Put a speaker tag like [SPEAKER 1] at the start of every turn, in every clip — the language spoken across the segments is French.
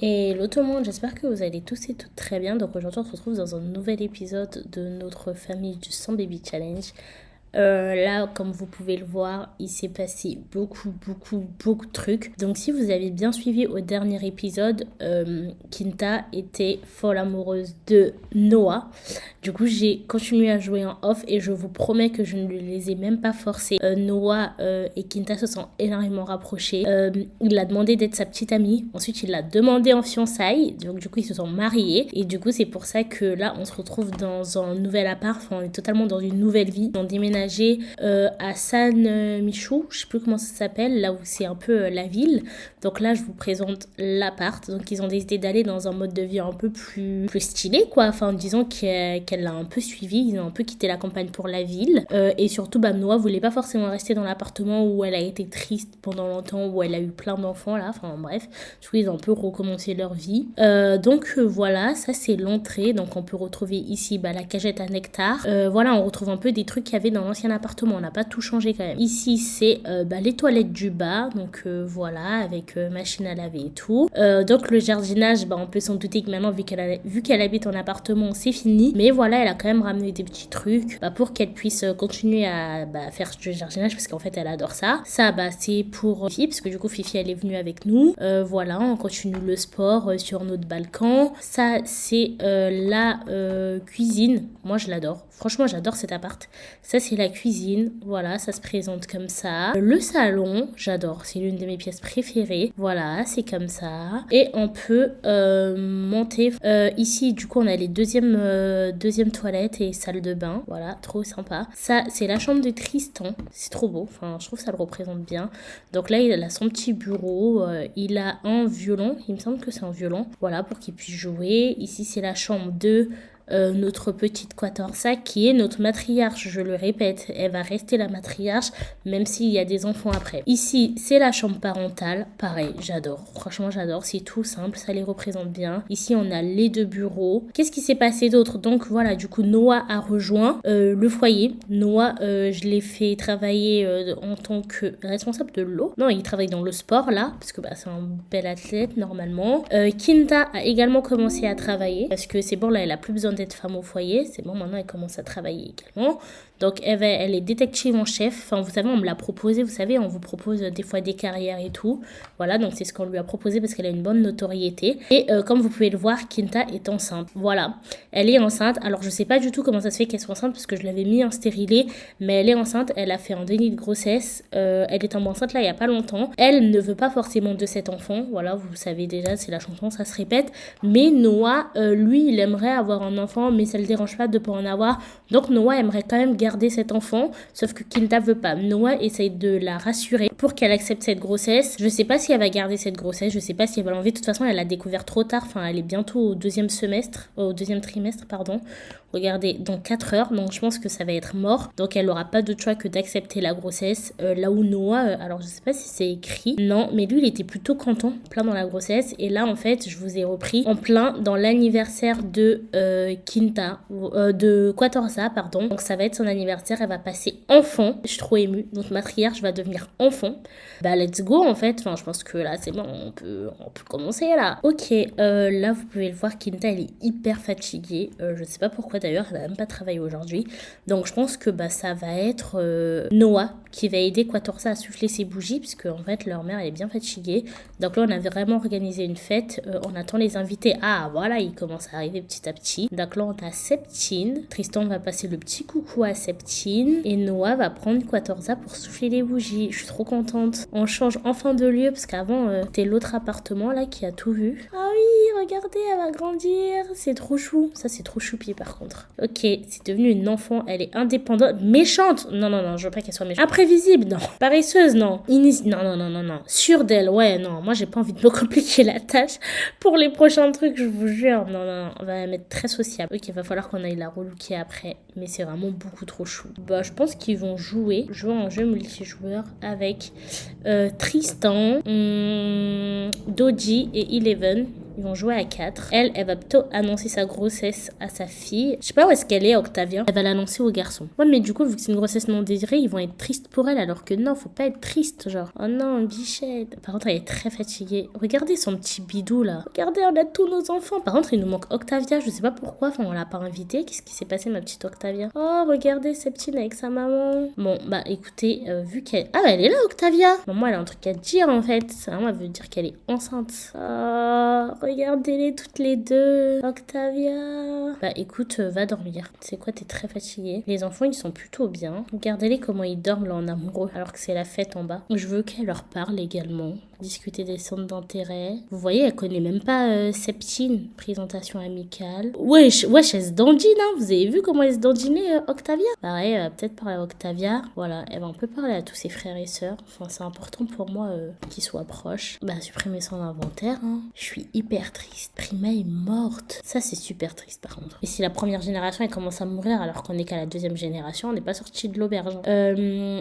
[SPEAKER 1] Hello tout le monde, j'espère que vous allez tous et toutes très bien. Donc aujourd'hui on se retrouve dans un nouvel épisode de notre famille du 100 Baby Challenge. Là, comme vous pouvez le voir, il s'est passé beaucoup de trucs. Donc si vous avez bien suivi au dernier épisode, Kinta était folle amoureuse de Noah. Du coup, j'ai continué à jouer en off et je vous promets que je ne les ai même pas forcés. Noah et Kinta se sont énormément rapprochés. Il a demandé d'être sa petite amie. Ensuite, il l'a demandé en fiançailles. Donc du coup, ils se sont mariés. Et du coup, c'est pour ça que là, on se retrouve dans un nouvel appart. Enfin, on est totalement dans une nouvelle vie. On déménage à San Michou, je sais plus comment ça s'appelle, là où c'est un peu la ville. Donc là, je vous présente l'appart. Donc ils ont décidé d'aller dans un mode de vie un peu plus stylé, quoi. Enfin, disons qu'elle l'a un peu suivi. Ils ont un peu quitté la campagne pour la ville. Et surtout, Noah voulait pas forcément rester dans l'appartement où elle a été triste pendant longtemps, où elle a eu plein d'enfants, là. Enfin, bref. Du coup, ils ont un peu recommencé leur vie. Donc voilà, ça c'est l'entrée. Donc on peut retrouver ici la cagette à nectar. Voilà, on retrouve un peu des trucs qu'il y avait dans l'ancien appartement. On n'a pas tout changé quand même. Ici, c'est les toilettes du bas. Donc voilà, avec machine à laver et tout. Donc le jardinage, on peut s'en douter que maintenant, vu qu'elle habite en appartement, c'est fini. Mais voilà, elle a quand même ramené des petits trucs pour qu'elle puisse continuer à faire du jardinage parce qu'en fait, elle adore ça. Ça, c'est pour Fifi, parce que du coup, Fifi, elle est venue avec nous. Voilà, on continue le sport sur notre balcon. Ça, c'est la cuisine. Moi, je l'adore. Franchement, j'adore cet appart. Ça, c'est la cuisine. Voilà, ça se présente comme ça. Le salon, j'adore. C'est l'une de mes pièces préférées. Voilà, c'est comme ça. Et on peut monter. Ici, du coup, on a les deuxième toilettes et salle de bain. Voilà, trop sympa. Ça, c'est la chambre de Tristan. C'est trop beau. Enfin, je trouve que ça le représente bien. Donc là, il a son petit bureau. Il a un violon. Il me semble que c'est un violon. Voilà, pour qu'il puisse jouer. Ici, c'est la chambre de notre petite Quatorza qui est notre matriarche, je le répète, elle va rester la matriarche même s'il y a des enfants après. Ici, c'est la chambre parentale, pareil, j'adore, franchement j'adore, c'est tout simple, ça les représente bien. Ici, on a les deux bureaux. Qu'est-ce qui s'est passé d'autre? Donc voilà, du coup, Noah a rejoint le foyer. Noah, je l'ai fait travailler en tant que responsable de l'eau. Non, il travaille dans le sport là, parce que c'est un bel athlète normalement. Kinta a également commencé à travailler, parce que c'est bon, là, elle a plus besoin d'être femme au foyer, c'est bon, maintenant elle commence à travailler également. Donc elle est détective en chef. Enfin, vous savez, on me l'a proposé, vous savez, on vous propose des fois des carrières et tout. Voilà, donc c'est ce qu'on lui a proposé parce qu'elle a une bonne notoriété. Et comme vous pouvez le voir, Kinta est enceinte. Voilà, elle est enceinte. Alors je sais pas du tout comment ça se fait qu'elle soit enceinte parce que je l'avais mis en stérilé, mais elle est enceinte, elle a fait un déni de grossesse. Elle est tombée enceinte là il y a pas longtemps. Elle ne veut pas forcément de cet enfant. Voilà, vous savez déjà, c'est la chanson, ça se répète. Mais Noah, lui, il aimerait avoir un enfant, mais ça le dérange pas de pas en avoir. Donc Noah aimerait quand même garder cet enfant, sauf que Kinta veut pas. Noah essaye de la rassurer pour qu'elle accepte cette grossesse. Je sais pas si elle va garder cette grossesse, je sais pas si elle va l'enlever. De toute façon, elle l'a découvert trop tard. Enfin, elle est bientôt au deuxième trimestre, pardon. Regardez, dans 4 heures, donc je pense que ça va être mort. Donc elle n'aura pas de choix que d'accepter la grossesse. Là où Noah, alors je sais pas si c'est écrit, non, mais lui il était plutôt content, plein dans la grossesse. Et là en fait, je vous ai repris en plein dans l'anniversaire de Kinta, de Quatorza, pardon. Donc ça va être son anniversaire, elle va passer enfant. Je suis trop émue, donc matriarche va devenir enfant. Let's go en fait, enfin je pense que là c'est bon, on peut commencer là. Ok, là vous pouvez le voir, Kinta elle est hyper fatiguée, je sais pas pourquoi d'ailleurs, elle n'a même pas travaillé aujourd'hui. Donc je pense que ça va être Noah qui va aider Quatorza à souffler ses bougies, puisque en fait leur mère elle est bien fatiguée. Donc là on a vraiment organisé une fête, on attend les invités. Ah voilà, ils commencent à arriver petit à petit. Donc là on a Septine, Tristan va passer le petit coucou à Septine et Noah va prendre Quatorza pour souffler les bougies. Je suis trop contente. On change enfin de lieu parce qu'avant c'était l'autre appartement là qui a tout vu. Ah oui, regardez, elle va grandir, c'est trop chou. Ça c'est trop choupi par contre. Ok, c'est devenu une enfant, elle est indépendante, méchante. Non, je veux pas qu'elle soit méchante. Imprévisible, non. Paresseuse, non. Non. Sûre d'elle, ouais, non. Moi, j'ai pas envie de me compliquer la tâche pour les prochains trucs, je vous jure. Non, on va la mettre très sociable. Ok, il va falloir qu'on aille la relooker après, mais c'est vraiment beaucoup trop chou. Je pense qu'ils vont jouer un jeu multijoueur avec Tristan, Doji et Eleven. Ils vont jouer à 4. Elle va plutôt annoncer sa grossesse à sa fille. Je sais pas où est-ce qu'elle est, Octavia. Elle va l'annoncer au garçon. Ouais, mais du coup, vu que c'est une grossesse non désirée, ils vont être tristes pour elle, alors que non, faut pas être triste, genre. Oh non, bichette. Par contre, elle est très fatiguée. Regardez son petit bidou, là. Regardez, on a tous nos enfants. Par contre, il nous manque Octavia. Je sais pas pourquoi. Enfin, on l'a pas invitée. Qu'est-ce qui s'est passé, ma petite Octavia? Oh, regardez, Septine avec sa maman. Bon, bah, écoutez, vu qu'elle... Ah, bah, elle est là, Octavia. Maman, elle a un truc à te dire, en fait. Ça veut dire qu'elle est enceinte. Oh, regardez-les toutes les deux. Octavia. Bah, écoute, va dormir. Tu sais quoi, t'es très fatiguée. Les enfants, ils sont plutôt bien. Regardez-les comment ils dorment, là, en amoureux, alors que c'est la fête en bas. Je veux qu'elle leur parle également. Discuter des centres d'intérêt. Vous voyez, elle connaît même pas Septine. Présentation amicale. Wesh, elle se dandine, hein. Vous avez vu comment elle se dandinait, Octavia? Pareil, elle va peut-être parler à Octavia. Voilà, elle va un peu parler à tous ses frères et sœurs. Enfin, c'est important pour moi qu'ils soient proches. Bah, supprimer son inventaire, hein. Je suis hyper triste. Prima est morte. Ça, c'est super triste, par contre. Et si la première génération, elle commence à mourir alors qu'on est qu'à la deuxième génération, on n'est pas sorti de l'auberge.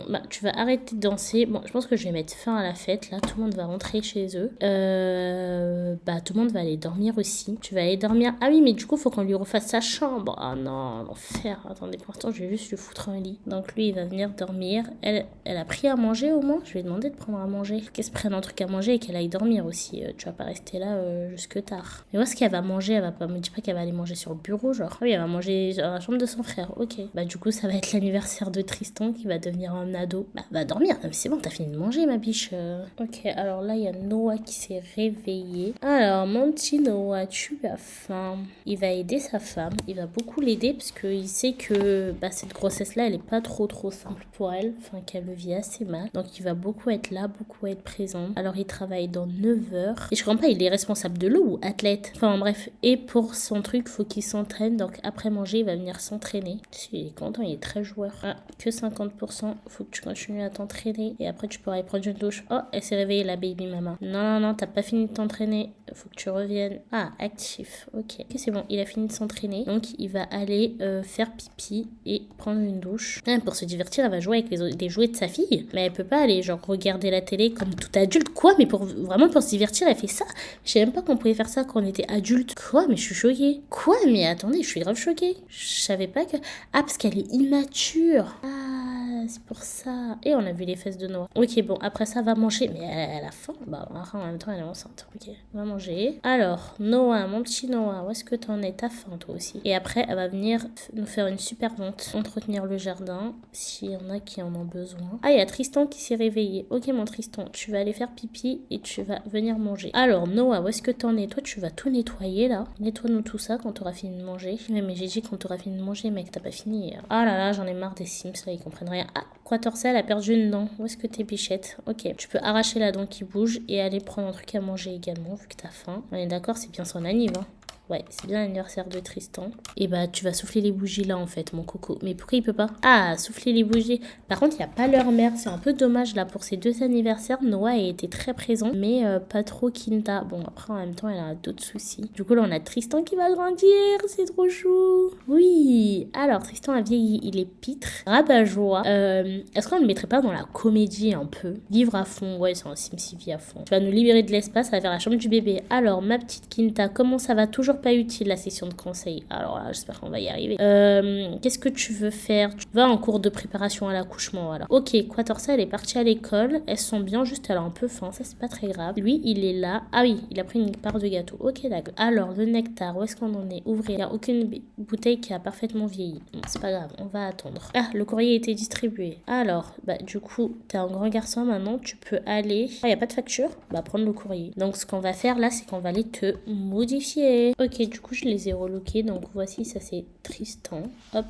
[SPEAKER 1] Bah, tu vas arrêter de danser. Bon, je pense que je vais mettre fin à la fête, là. Tout le monde va rentrer chez eux. Bah, tout le monde va aller dormir aussi. Tu vas aller dormir. Ah oui, mais du coup, faut qu'on lui refasse sa chambre. Ah non, l'enfer. Attendez, pour l'instant, je vais juste lui foutre un lit. Donc, lui, il va venir dormir. Elle a pris à manger au moins. Je lui ai demandé de prendre à manger. Qu'elle se prenne un truc à manger et qu'elle aille dormir aussi. Tu vas pas rester là jusque tard. Mais où est-ce qu'elle va manger? Elle va pas me dire pas qu'elle va aller manger sur le bureau, genre. Ah oui, elle va manger dans la chambre de son frère. Ok. Bah, du coup, ça va être l'anniversaire de Tristan qui va devenir un ado. Bah, va dormir. Non, mais c'est bon, t'as fini de manger, ma biche. Ok, alors là, il y a Noah qui s'est réveillé. Alors, mon petit Noah, tu as faim. Il va aider sa femme. Il va beaucoup l'aider parce qu'il sait que bah, cette grossesse-là, elle est pas trop simple pour elle. Enfin, qu'elle le vit assez mal. Donc, il va beaucoup être là, beaucoup être présent. Alors, il travaille dans 9 heures. Et je comprends pas, il est responsable de l'eau ou athlète. Enfin, bref. Et pour son truc, faut qu'il s'entraîne. Donc, après manger, il va venir s'entraîner. Il est content, il est très joueur. Ah, que 50%. Faut que tu continues à t'entraîner. Et après, tu pourras aller prendre une douche. Oh, elle s'est réveillée, la baby mama. Non, t'as pas fini de t'entraîner. Faut que tu reviennes. Ah, actif. Ok, c'est bon, il a fini de s'entraîner. Donc, il va aller faire pipi et prendre une douche. Pour se divertir, elle va jouer avec les jouets de sa fille. Mais elle peut pas aller, genre, regarder la télé comme tout adulte. Quoi? Mais vraiment pour se divertir, elle fait ça? Je savais même pas qu'on pouvait faire ça quand on était adulte. Quoi? Mais je suis choquée. Quoi? Mais attendez, je suis grave choquée. Je savais pas que... Ah, parce qu'elle est immature. Ah, c'est pour ça. Et on a vu les fesses de Noah. Ok, bon, après ça, va manger. Mais elle a faim. Bah, en même temps, elle est enceinte. Ok, va manger. Alors, Noah, mon petit Noah, où est-ce que t'en es? T'as faim, toi aussi. Et après, elle va venir nous faire une super vente. Entretenir le jardin, s'il y en a qui en ont besoin. Ah, il y a Tristan qui s'est réveillé. Ok, mon Tristan, tu vas aller faire pipi et tu vas venir manger. Alors, Noah, où est-ce que t'en es? Toi, tu vas tout nettoyer, là. Nettoie-nous tout ça quand t'auras fini de manger. Mais j'ai dit quand t'auras fini de manger, mec, t'as pas fini. Ah là là, j'en ai marre des Sims, là, ils comprennent rien. Ah, Quatorcelle a perdu une dent. Où est-ce que t'es, bichette? Ok, tu peux arracher la dent qui bouge et aller prendre un truc à manger également, vu que t'as faim. On est d'accord, c'est bien son anniv, hein. Ouais, c'est bien l'anniversaire de Tristan. Et bah, tu vas souffler les bougies là, en fait, mon coco. Mais pourquoi il peut pas? Ah, souffler les bougies. Par contre, il n'y a pas leur mère. C'est un peu dommage, là, pour ces 2 anniversaires. Noah a été très présent, mais pas trop Kinta. Bon, après, en même temps, elle a d'autres soucis. Du coup, là, on a Tristan qui va grandir. C'est trop chou. Oui. Alors, Tristan a vieilli. Il est pitre. Rabat-joie. Est-ce qu'on ne le mettrait pas dans la comédie, un peu? Vivre à fond. Ouais, c'est un SimCity à fond. Tu vas nous libérer de l'espace, ça va faire la chambre du bébé. Alors, ma petite Kinta, comment ça va? Toujours pas utile la session de conseil. Alors là, j'espère qu'on va y arriver. Qu'est-ce que tu veux faire? Tu vas en cours de préparation à l'accouchement, voilà. Ok, Quatorza, elle est partie à l'école. Elles sont bien, juste elle a un peu faim. Ça, c'est pas très grave. Lui, il est là. Ah oui, il a pris une part de gâteau. Ok, d'accord. Alors, le nectar, où est-ce qu'on en est? Ouvrez. Il n'y a aucune bouteille qui a parfaitement vieilli. Bon, c'est pas grave, on va attendre. Ah, le courrier a été distribué. Alors, bah, du coup, t'es un grand garçon maintenant. Tu peux aller... Ah, il n'y a pas de facture? Bah, prendre le courrier. Donc, ce qu'on va faire là, c'est qu'on va aller te modifier. Ok, du coup, je les ai relookés. Donc, voici, ça c'est Tristan. Hop.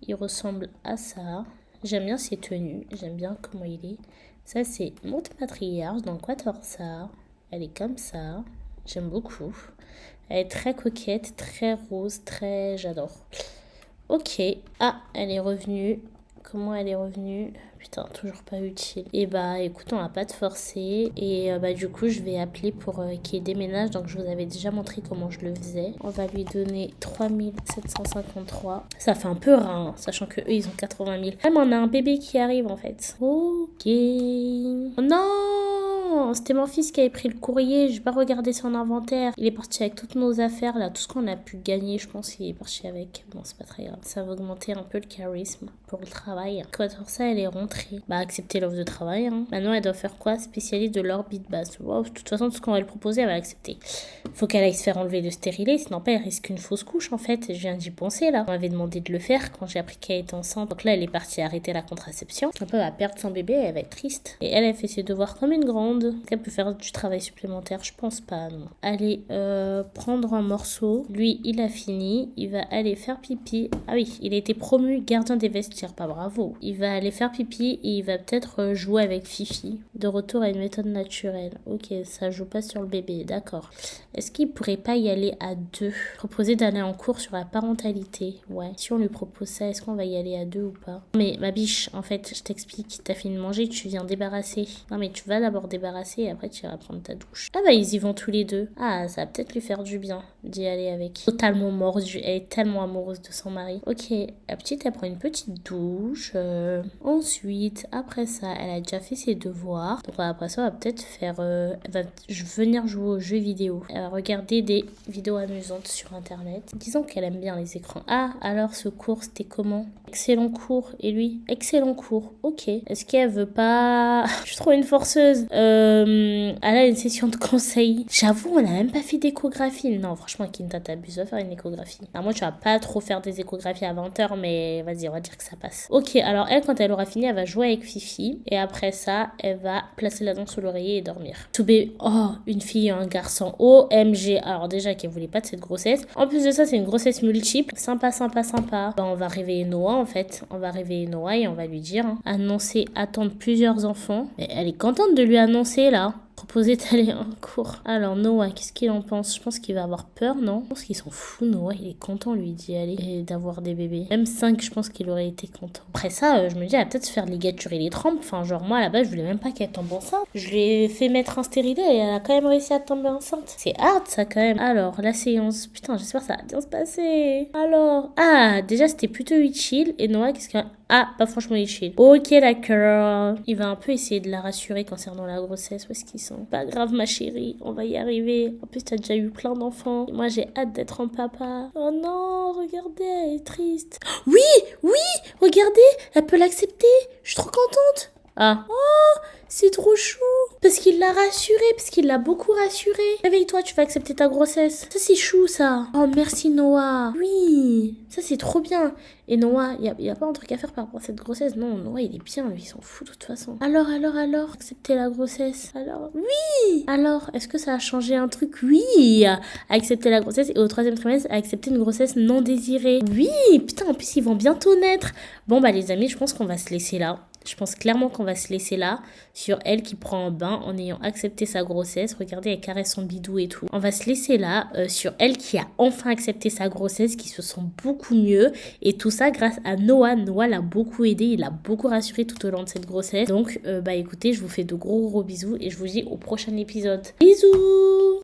[SPEAKER 1] Il ressemble à ça. J'aime bien ses tenues. J'aime bien comment il est. Ça, c'est Monte Matriarche. Donc, Quatorza. Elle est comme ça. J'aime beaucoup. Elle est très coquette, très rose, très... J'adore. Ok. Ah, elle est revenue. Comment elle est revenue? Putain, toujours pas utile. Et bah écoute, on va pas te forcer. Et bah du coup, je vais appeler pour qu'il déménage. Donc je vous avais déjà montré comment je le faisais. On va lui donner 3753. Ça fait un peu rare, hein, sachant que eux ils ont 80 000. Même on a un bébé qui arrive en fait. Ok. Oh non! non, c'était mon fils qui avait pris le courrier, j'ai pas regardé son inventaire. Il est parti avec toutes nos affaires, là, tout ce qu'on a pu gagner, je pense qu'il est parti avec. Bon, c'est pas très grave. Ça va augmenter un peu le charisme pour le travail. Quand pour ça, elle est rentrée. Bah, accepter l'offre de travail. Hein. Maintenant, elle doit faire quoi? Spécialiste de l'orbite basse. Wow, de toute façon, tout ce qu'on va lui proposer, elle va l'accepter. Faut qu'elle aille se faire enlever le stérilet, sinon pas, elle risque une fausse couche, en fait. Je viens d'y penser, là. On m'avait demandé de le faire quand j'ai appris qu'elle était enceinte. Donc là, elle est partie arrêter la contraception. Un peu, elle va perdre son bébé, elle va être triste. Et elle fait ses devoirs comme une grande. Est-ce qu'elle peut faire du travail supplémentaire? Je pense pas, non. Allez, prendre un morceau. Lui, il a fini. Il va aller faire pipi. Ah oui, il a été promu gardien des vestiaires, pas bravo. Il va aller faire pipi et il va peut-être jouer avec Fifi. De retour à une méthode naturelle. Ok, ça joue pas sur le bébé, d'accord. Est-ce qu'il pourrait pas y aller à deux? Proposer d'aller en cours sur la parentalité. Ouais, si on lui propose ça, est-ce qu'on va y aller à deux ou pas? Mais ma biche, en fait, je t'explique. T'as fini de manger, tu viens débarrasser. Non mais tu vas d'abord débarrasser et après tu iras prendre ta douche. Ah bah ils y vont tous les deux. Ah, ça va peut-être lui faire du bien d'y aller avec. Totalement mordue, elle est tellement amoureuse de son mari. Ok, la petite elle prend une petite douche. Ensuite, après ça, elle a déjà fait ses devoirs. Donc après ça, elle va peut-être faire... elle va venir jouer aux jeux vidéo. Elle va regarder des vidéos amusantes sur internet. Disons qu'elle aime bien les écrans. Ah, alors ce cours c'était comment? Excellent cours. Et lui? Excellent cours. Ok. Est-ce qu'elle veut pas... Je suis trop une forceuse. Elle a une session de conseil. J'avoue, on n'a même pas fait d'échographie. Non, franchement, Kinta, t'abuses. Va faire une échographie. Alors moi, tu vas pas trop faire des échographies à 20h, mais vas-y, on va dire que ça passe. Ok, alors elle, quand elle aura fini, elle va jouer avec Fifi. Et après ça, elle va placer la dent sur l'oreiller et dormir. Tout bébé... Oh, une fille et un garçon. OMG. Alors déjà, qu'elle voulait pas de cette grossesse. En plus de ça, c'est une grossesse multiple. Sympa, sympa, sympa. Bah, on va réveiller Noah, en fait. On va réveiller Noah et on va lui dire... Hein, annoncer, attendre plusieurs enfants. Mais elle est contente de lui annoncer, là. Proposer d'aller en cours. Alors Noah, qu'est-ce qu'il en pense? Je pense qu'il va avoir peur, non? Je pense qu'il s'en fout, Noah. Il est content, lui, d'y aller et d'avoir des bébés. Même 5, je pense qu'il aurait été content. Après ça, je me dis, elle va peut-être se faire ligaturer les trempes. Enfin, genre, moi, à la base, je voulais même pas qu'elle tombe enceinte. Je lui ai fait mettre un stérilet et elle a quand même réussi à tomber enceinte. C'est hard, ça, quand même. Alors, la séance. Putain, j'espère que ça va bien se passer. Alors... Ah, déjà, c'était plutôt utile. Et Noah, qu'est-ce qu'il... Ah, pas franchement utile. Ok, d'accord. Il va un peu essayer de la rassurer concernant la grossesse. Où est-ce qu'ils sont? Pas grave, ma chérie. On va y arriver. En plus, t'as déjà eu plein d'enfants. Moi, j'ai hâte d'être en papa. Oh non, regardez, elle est triste. Oui, oui, regardez, elle peut l'accepter. Je suis trop contente. Ah. Oh, c'est trop chou. Parce qu'il l'a rassurée, parce qu'il l'a beaucoup rassurée. Réveille-toi, tu vas accepter ta grossesse. Ça, c'est chou, ça. Oh, merci, Noah. Oui, ça, c'est trop bien. Et Noah, y a pas un truc à faire par rapport à cette grossesse. Non, Noah, il est bien, lui, il s'en fout de toute façon. Alors, accepter la grossesse. Alors, oui. Alors, est-ce que ça a changé un truc? Oui. Accepter la grossesse et au 3e trimestre, accepter une grossesse non désirée. Oui, putain, en plus, ils vont bientôt naître. Bon, bah, les amis, je pense qu'on va se laisser là. Je pense clairement qu'on va se laisser là sur elle qui prend un bain en ayant accepté sa grossesse. Regardez, elle caresse son bidou et tout. On va se laisser là sur elle qui a enfin accepté sa grossesse, qui se sent beaucoup mieux. Et tout ça grâce à Noah. Noah l'a beaucoup aidé, il l'a beaucoup rassuré tout au long de cette grossesse. Donc, bah écoutez, je vous fais de gros bisous et je vous dis au prochain épisode. Bisous!